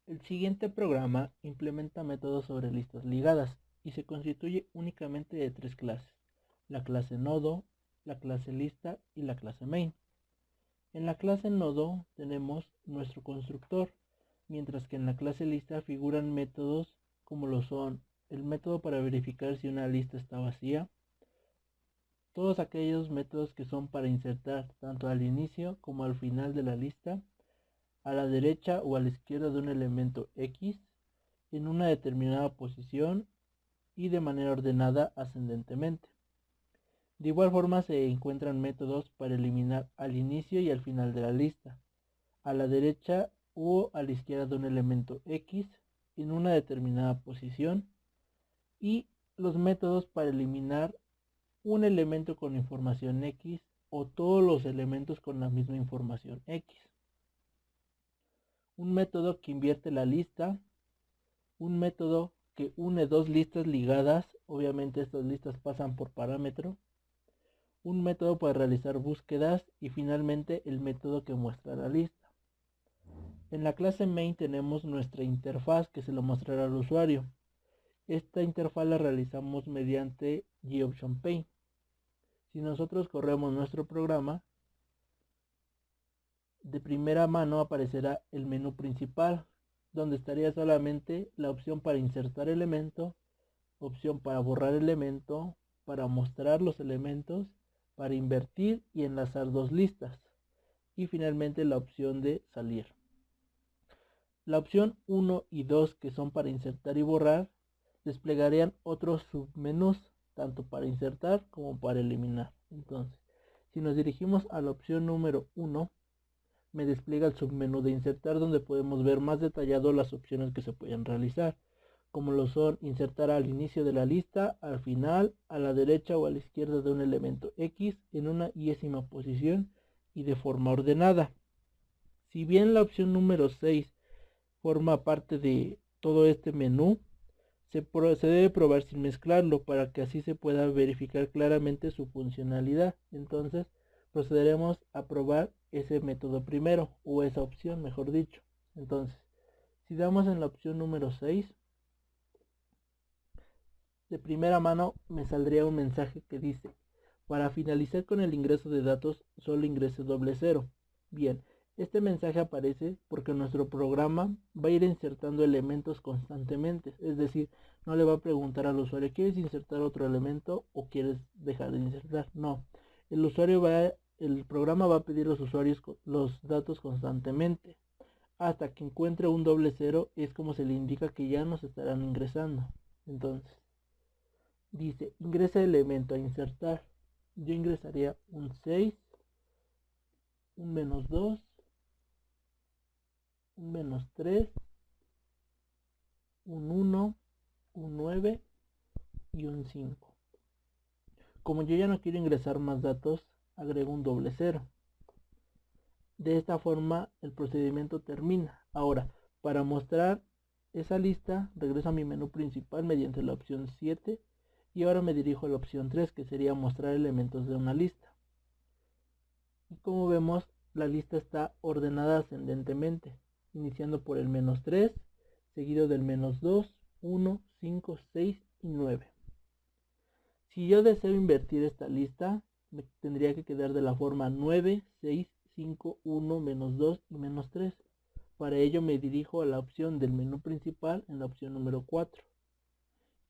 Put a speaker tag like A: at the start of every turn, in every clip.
A: El siguiente programa implementa métodos sobre listas ligadas y se constituye únicamente de tres clases: la clase nodo, la clase lista y la clase main. En la clase nodo tenemos nuestro constructor, mientras que en la clase lista figuran métodos como lo son el método para verificar si una lista está vacía, todos aquellos métodos que son para insertar tanto al inicio como al final de la lista, a la derecha o a la izquierda de un elemento X, en una determinada posición y de manera ordenada ascendentemente. De igual forma se encuentran métodos para eliminar al inicio y al final de la lista, a la derecha o a la izquierda de un elemento X en una determinada posición, y los métodos para eliminar un elemento con información X o todos los elementos con la misma información X. Un método que invierte la lista, un método que une dos listas ligadas, obviamente estas listas pasan por parámetro, un método para realizar búsquedas y finalmente el método que muestra la lista. En la clase main tenemos nuestra interfaz que se lo mostrará al usuario. Esta interfaz la realizamos mediante GOptionPaint. Si nosotros corremos nuestro programa, de primera mano aparecerá el menú principal, donde estaría solamente la opción para insertar elemento, opción para borrar elemento, para mostrar los elementos, para invertir y enlazar dos listas, y finalmente la opción de salir. La opción 1 y 2, que son para insertar y borrar, desplegarían otros submenús, tanto para insertar como para eliminar. Entonces, si nos dirigimos a la opción número 1, me despliega el submenú de insertar, donde podemos ver más detallado las opciones que se pueden realizar, como lo son insertar al inicio de la lista, al final, a la derecha o a la izquierda de un elemento X en una y-ésima posición y de forma ordenada. Si bien la opción número 6 forma parte de todo este menú, se debe probar sin mezclarlo para que así se pueda verificar claramente su funcionalidad. Entonces procederemos a probar ese método primero, o esa opción mejor dicho. Entonces, si damos en la opción número 6, de primera mano me saldría un mensaje que dice: para finalizar con el ingreso de datos, solo ingrese $0. Bien, este mensaje aparece porque nuestro programa va a ir insertando elementos constantemente, es decir, no le va a preguntar al usuario: ¿quieres insertar otro elemento o quieres dejar de insertar? No, el programa va a pedir a los usuarios los datos constantemente. Hasta que encuentre un $0 es como se le indica que ya nos estarán ingresando. Entonces, dice: ingresa elemento a insertar. Yo ingresaría un 6, un -2, un -3, un 1, un 9 y un 5. Como yo ya no quiero ingresar más datos, agrego un $0. De esta forma el procedimiento termina. Ahora, para mostrar esa lista, regreso a mi menú principal mediante la opción 7 y ahora me dirijo a la opción 3, que sería mostrar elementos de una lista. Y como vemos, la lista está ordenada ascendentemente, iniciando por el -3, seguido del -2, 1, 5, 6 y 9. Si yo deseo invertir esta lista, me tendría que quedar de la forma 9, 6, 5, 1, -2 y -3. Para ello me dirijo a la opción del menú principal en la opción número 4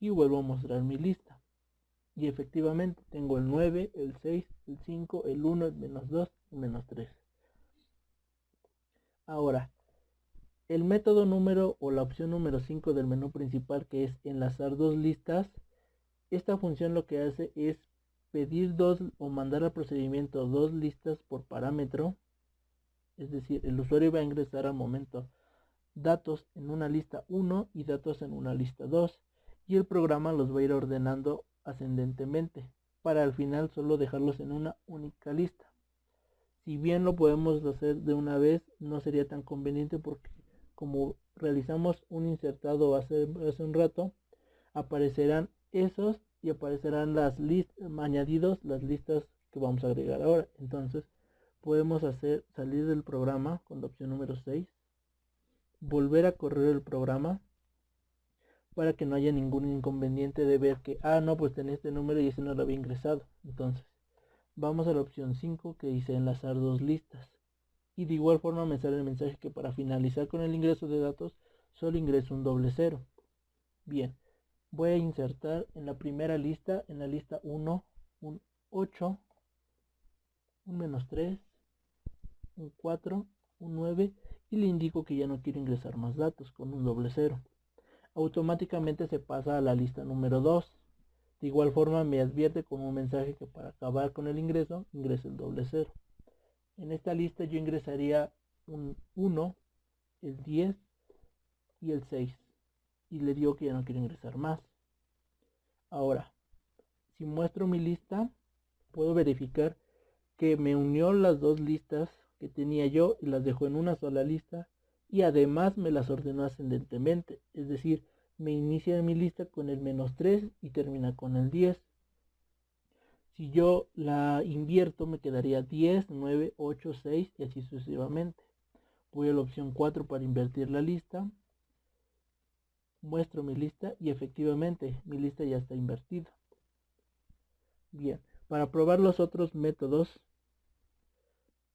A: y vuelvo a mostrar mi lista. Y efectivamente tengo el 9, el 6, el 5, el 1, el -2 y -3. Ahora, el método número o la opción número 5 del menú principal, que es enlazar dos listas, esta función lo que hace es pedir dos o mandar al procedimiento dos listas por parámetro. Es decir, el usuario va a ingresar al momento datos en una lista 1 y datos en una lista 2, y el programa los va a ir ordenando ascendentemente para al final solo dejarlos en una única lista. Si bien lo podemos hacer de una vez, no sería tan conveniente porque como realizamos un insertado hace un rato, aparecerán esos y aparecerán las listas añadidos, las listas que vamos a agregar ahora. Entonces podemos hacer salir del programa con la opción número 6, volver a correr el programa para que no haya ningún inconveniente de ver que, no, pues tenía este número y ese no lo había ingresado. Entonces, vamos a la opción 5 que dice enlazar dos listas. Y de igual forma me sale el mensaje que para finalizar con el ingreso de datos, solo ingreso un doble cero. Bien, voy a insertar en la primera lista, en la lista 1, un 8, un -3, un 4, un 9 y le indico que ya no quiero ingresar más datos con un doble cero. Automáticamente se pasa a la lista número 2. De igual forma me advierte con un mensaje que para acabar con el ingreso, ingrese el doble cero. En esta lista yo ingresaría un 1, el 10 y el 6. Y le digo que ya no quiero ingresar más. Ahora, si muestro mi lista, puedo verificar que me unió las dos listas que tenía yo y las dejó en una sola lista y además me las ordenó ascendentemente, es decir, me inicia mi lista con el -3 y termina con el 10. Si yo la invierto me quedaría 10, 9, 8, 6 y así sucesivamente. Voy a la opción 4 para invertir la lista, muestro mi lista y efectivamente mi lista ya está invertida. Bien, para probar los otros métodos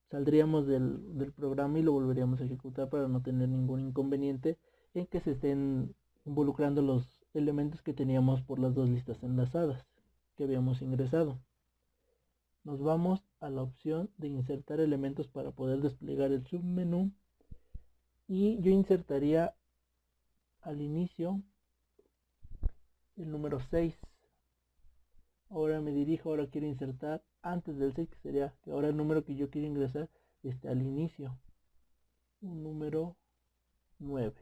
A: saldríamos del programa y lo volveríamos a ejecutar para no tener ningún inconveniente en que se estén involucrando los elementos que teníamos por las dos listas enlazadas que habíamos ingresado. Nos vamos a la opción de insertar elementos para poder desplegar el submenú y yo insertaría al inicio el número 6. Ahora me dirijo, ahora quiero insertar antes del 6, que sería que ahora el número que yo quiero ingresar esté al inicio, un número 9.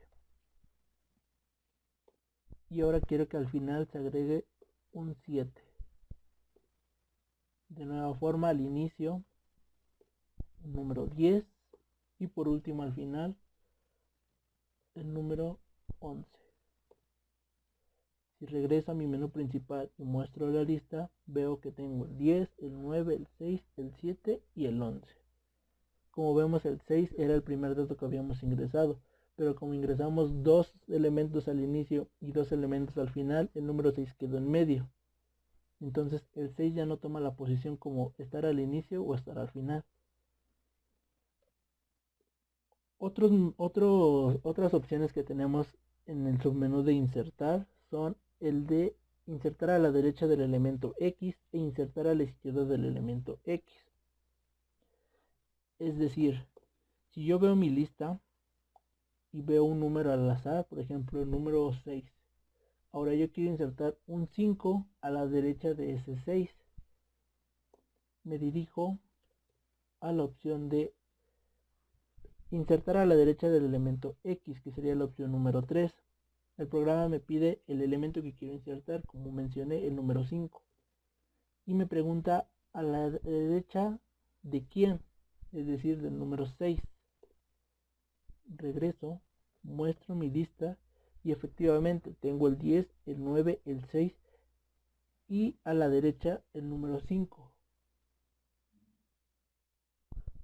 A: Y ahora quiero que al final se agregue un 7. De nueva forma al inicio, un número 10. Y por último al final, el número 11. Si regreso a mi menú principal y muestro la lista, veo que tengo el 10, el 9, el 6, el 7 y el 11. Como vemos, el 6 era el primer dato que habíamos ingresado, pero como ingresamos dos elementos al inicio y dos elementos al final, el número 6 quedó en medio. Entonces el 6 ya no toma la posición como estar al inicio o estar al final. Otras opciones que tenemos en el submenú de insertar son el de insertar a la derecha del elemento X e insertar a la izquierda del elemento X. Es decir, si yo veo mi lista y veo un número al azar, por ejemplo el número 6, ahora yo quiero insertar un 5 a la derecha de ese 6. Me dirijo a la opción de insertar a la derecha del elemento X, que sería la opción número 3. El programa me pide el elemento que quiero insertar, como mencioné, el número 5. Y me pregunta a la derecha de quién, es decir, del número 6. Regreso, muestro mi lista y efectivamente tengo el 10, el 9, el 6 y a la derecha el número 5,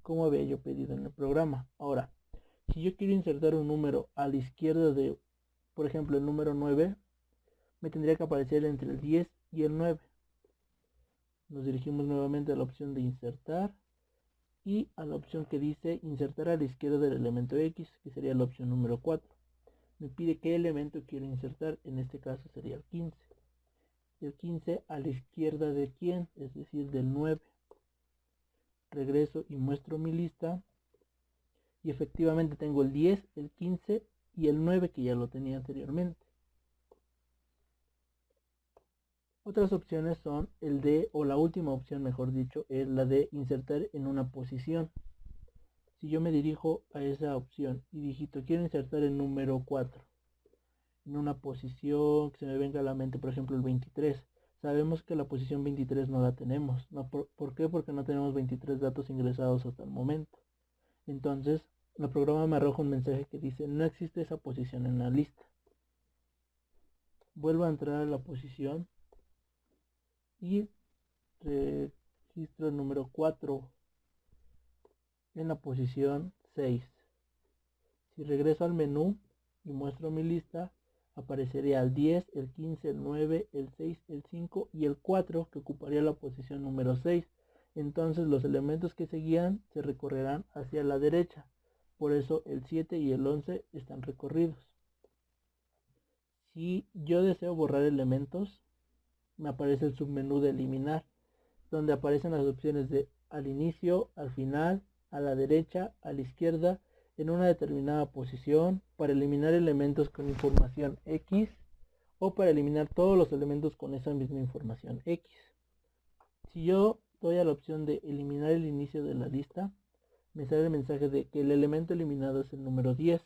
A: como había yo pedido en el programa. Ahora, si yo quiero insertar un número a la izquierda de, por ejemplo, el número 9, me tendría que aparecer entre el 10 y el 9. Nos dirigimos nuevamente a la opción de insertar y a la opción que dice insertar a la izquierda del elemento X, que sería la opción número 4. Me pide qué elemento quiero insertar, en este caso sería el 15. El 15 a la izquierda de quién, es decir, del 9. Regreso y muestro mi lista y efectivamente tengo el 10, el 15 y el 9 que ya lo tenía anteriormente. Otras opciones son el de, o la última opción mejor dicho, es la de insertar en una posición. Si yo me dirijo a esa opción y digito quiero insertar el número 4 en una posición que se me venga a la mente, por ejemplo el 23, sabemos que la posición 23 no la tenemos. ¿Por qué? Porque no tenemos 23 datos ingresados hasta el momento. Entonces el programa me arroja un mensaje que dice no existe esa posición en la lista. Vuelvo a entrar a la posición y registro el número 4 en la posición 6. Si regreso al menú y muestro mi lista, aparecería el 10, el 15, el 9, el 6, el 5 y el 4, que ocuparía la posición número 6. Entonces los elementos que seguían se recorrerán hacia la derecha. Por eso el 7 y el 11 están recorridos. Si yo deseo borrar elementos, me aparece el submenú de eliminar, donde aparecen las opciones de al inicio, al final, a la derecha, a la izquierda, en una determinada posición, para eliminar elementos con información X o para eliminar todos los elementos con esa misma información X. Si yo doy a la opción de eliminar el inicio de la lista, me sale el mensaje de que el elemento eliminado es el número 10.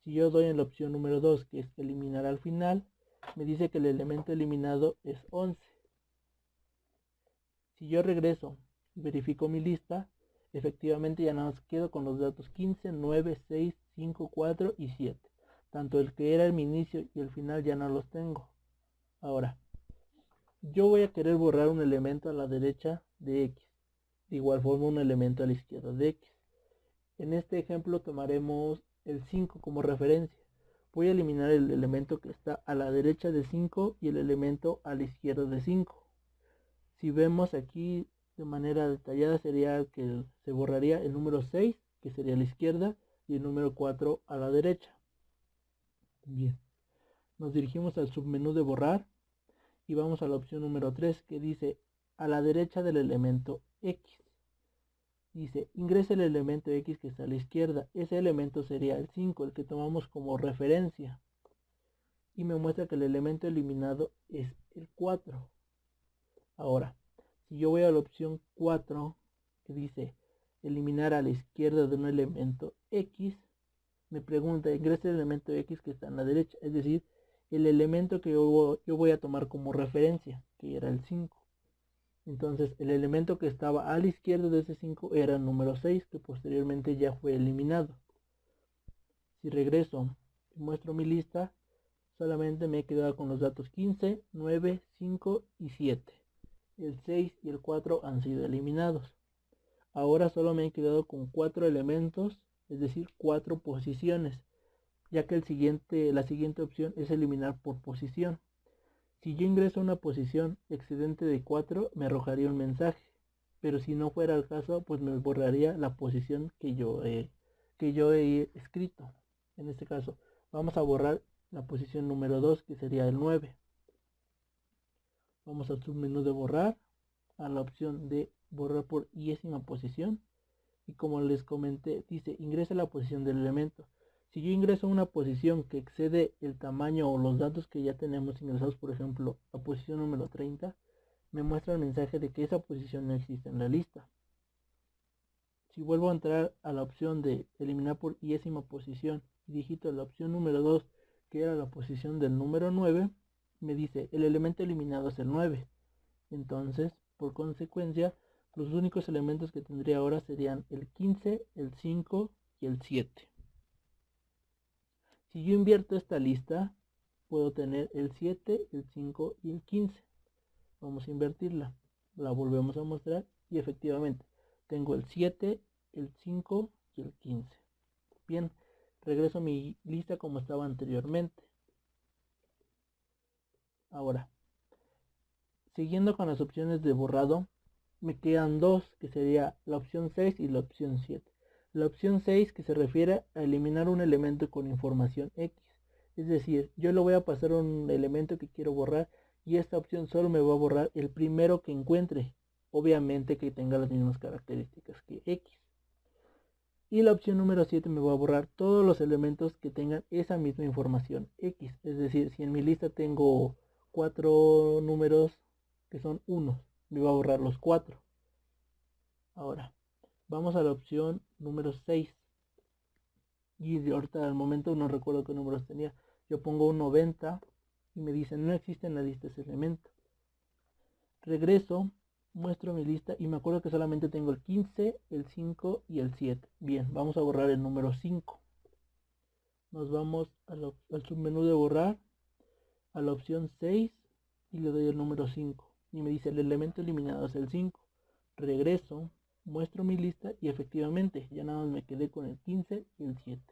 A: Si yo doy en la opción número 2, que es eliminar al final, me dice que el elemento eliminado es 11. Si yo regreso y verifico mi lista, efectivamente ya nada más quedo con los datos 15, 9, 6, 5, 4 y 7. Tanto el que era el inicio y el final ya no los tengo. Ahora, yo voy a querer borrar un elemento a la derecha de X. De igual forma un elemento a la izquierda de X. En este ejemplo tomaremos el 5 como referencia. Voy a eliminar el elemento que está a la derecha de 5 y el elemento a la izquierda de 5. Si vemos aquí de manera detallada sería que se borraría el número 6, que sería a la izquierda, y el número 4 a la derecha. Bien, nos dirigimos al submenú de borrar y vamos a la opción número 3, que dice a la derecha del elemento X. Dice, ingresa el elemento X que está a la izquierda. Ese elemento sería el 5, el que tomamos como referencia. Y me muestra que el elemento eliminado es el 4. Ahora, si yo voy a la opción 4, que dice eliminar a la izquierda de un elemento X, me pregunta, ingresa el elemento X que está en la derecha, es decir, el elemento que yo voy a tomar como referencia, que era el 5. Entonces, el elemento que estaba a la izquierda de ese 5 era el número 6, que posteriormente ya fue eliminado. Si regreso y muestro mi lista, solamente me he quedado con los datos 15, 9, 5 y 7. El 6 y el 4 han sido eliminados. Ahora solo me he quedado con 4 elementos, es decir, 4 posiciones, ya que la siguiente opción es eliminar por posición. Si yo ingreso a una posición excedente de 4, me arrojaría un mensaje, pero si no fuera el caso, pues me borraría la posición que yo he escrito. En este caso, vamos a borrar la posición número 2, que sería el 9. Vamos al submenú de borrar, a la opción de borrar por iésima posición, y como les comenté, dice ingresa la posición del elemento. Si yo ingreso a una posición que excede el tamaño o los datos que ya tenemos ingresados, por ejemplo, la posición número 30, me muestra el mensaje de que esa posición no existe en la lista. Si vuelvo a entrar a la opción de eliminar por iésima posición y digito la opción número 2, que era la posición del número 9, me dice el elemento eliminado es el 9. Entonces, por consecuencia, los únicos elementos que tendría ahora serían el 15, el 5 y el 7. Si yo invierto esta lista, puedo tener el 7, el 5 y el 15. Vamos a invertirla. La volvemos a mostrar y efectivamente tengo el 7, el 5 y el 15. Bien, regreso a mi lista como estaba anteriormente. Ahora, siguiendo con las opciones de borrado, me quedan dos, que sería la opción 6 y la opción 7. La opción 6 que se refiere a eliminar un elemento con información X. Es decir, yo le voy a pasar un elemento que quiero borrar y esta opción solo me va a borrar el primero que encuentre. Obviamente que tenga las mismas características que X. Y la opción número 7 me va a borrar todos los elementos que tengan esa misma información X. Es decir, si en mi lista tengo 4 números que son 1, me va a borrar los 4. Ahora, vamos a la opción número 6. Y ahorita al momento no recuerdo qué números tenía. Yo pongo un 90 y me dicen no existe en la lista ese elemento. Regreso, muestro mi lista y me acuerdo que solamente tengo el 15, el 5 y el 7. Bien, vamos a borrar el número 5. Nos vamos al submenú de borrar, a la opción 6 y le doy el número 5. Y me dice el elemento eliminado es el 5. Regreso muestro mi lista y efectivamente ya nada más me quedé con el 15 y el 7.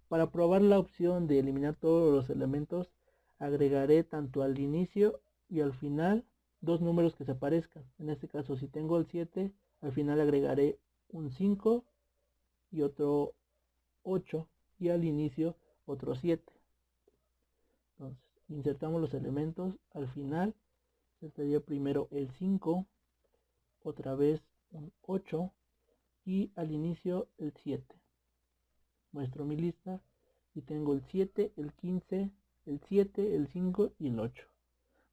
A: Para probar la opción de eliminar todos los elementos, agregaré tanto al inicio y al final dos números que se parezcan. En este caso, si tengo el 7, al final agregaré un 5 y otro 8 y al inicio otro 7. Entonces, insertamos los elementos. Al final insertaría primero el 5, otra vez un 8 y al inicio el 7. Muestro mi lista y tengo el 7, el 15, el 7, el 5 y el 8.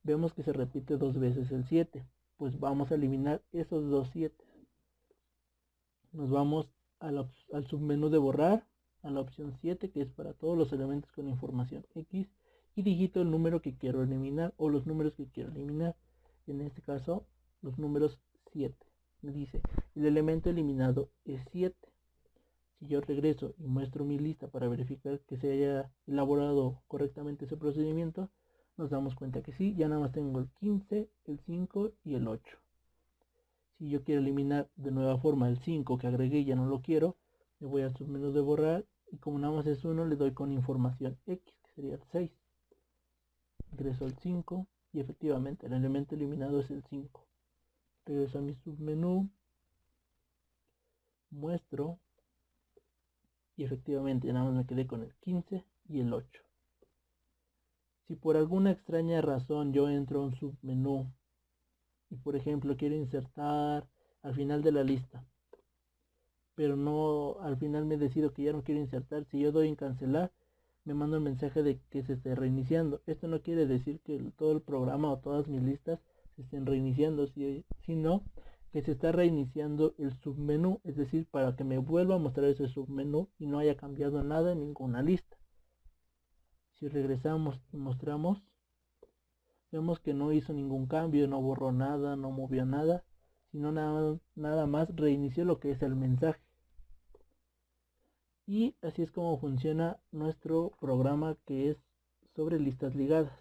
A: Vemos que se repite dos veces el 7, pues vamos a eliminar esos dos 7. Nos vamos al submenú de borrar, a la opción 7, que es para todos los elementos con información X, y digito el número que quiero eliminar o los números que quiero eliminar. En este caso, los números 7. Me dice, el elemento eliminado es 7. Si yo regreso y muestro mi lista para verificar que se haya elaborado correctamente ese procedimiento, nos damos cuenta que sí, ya nada más tengo el 15, el 5 y el 8. Si yo quiero eliminar de nueva forma el 5 que agregué y ya no lo quiero, me voy al submenú de borrar y como nada más es uno, le doy con información X, que sería el 6. Ingreso al 5 y efectivamente el elemento eliminado es el 5. Regreso a mi submenú, muestro y efectivamente nada más me quedé con el 15 y el 8. Si por alguna extraña razón yo entro a un submenú y por ejemplo quiero insertar al final de la lista, pero no, al final me decido que ya no quiero insertar, si yo doy en cancelar, me manda un mensaje de que se esté reiniciando. Esto no quiere decir que todo el programa o todas mis listas se estén reiniciando, sino que se está reiniciando el submenú, es decir, para que me vuelva a mostrar ese submenú y no haya cambiado nada en ninguna lista. Si regresamos y mostramos, vemos que no hizo ningún cambio, no borró nada, no movió nada, sino nada más reinició lo que es el mensaje. Y así es como funciona nuestro programa que es sobre listas ligadas.